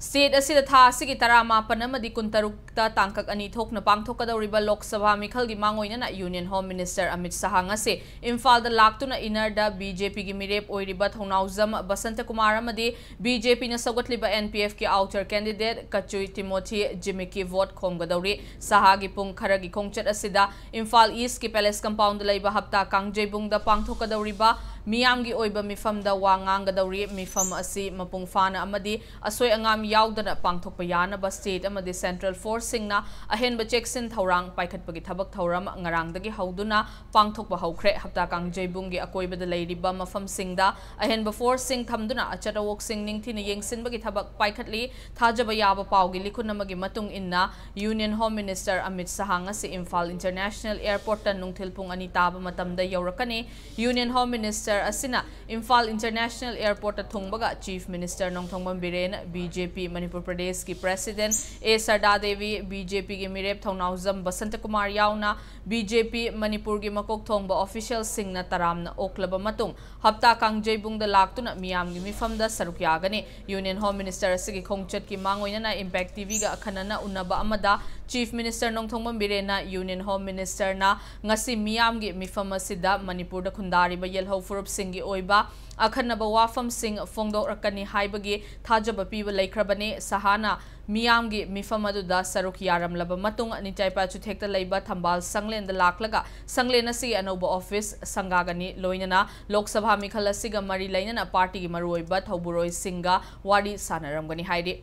State asida tha asigi tarama panamadi kuntarukta tangkak ani thokna pangthokadawriba Lok Sabha mikhalgi mangoina na Union Home Minister Amit Shah ngase Imphal da laktuna inarda BJP gi mirep oiriba thongnauzam Basanta Kumar amadi BJP na sagatliba NPF ki outer candidate Kachui Timothy Jimiki vote khomgadawri Shah gi pung kharagi khongchat asida Imphal East ki Palace compound laiba hapta kangjebung da pangthokadawriba Miyam gi oiba mifam da wangangadawri mifam asi mapung fana amadi asoi angam yaudana pangthokpa yanaba state amadi central forcing na ahenba checksin thorang paikhatpagi thabak thoram ngarangdagi hauduna pangthokpa haukhre hapta kangjebungi akoibada leiriba mafam singda ahenba forcing thamduna achatawok sing ningthina yengsinbagi thabak paikhatli thajaba yaba paugi likhunamagi matung inna Union Home Minister Amit Shah ngasi Imphal International Airport ta nungthilpung ani taba matamda yaurakani Union Home Minister asina Imphal International Airport ta thungbaga Chief Minister Nongthongbam Biren BJP Manipur Pradesh ki President A Sarda Devi BJP ki mirep thongnauzam Basanta Kumar yauna BJP Manipur ki makok thongba official singna taramna oklaba matung hapta kangjebung da laktuna miyam gi mifam da sarukyagani Union Home Minister asigi khongchat ki mangoina na Impact TV ga akhanana unaba amada Chief Minister Nongthongbam Biren na Union Home Minister na ngasi miyam gi mifam asida Manipur da khundari ba yelho furup singi oiba akhanaba wafam sing fongdok rakani haibagi thajaba piba laikhrabani Sahana miyamgi mifam aduda saruk yaram laba matung nichaipa chuthekta leiba thambal sanglen da laklaga sanglen asi anoba office sangagani loinana Lok Sabha mikhal asiga mari lainana party gi maruiba thoburoi singa wari sanaramgani haidi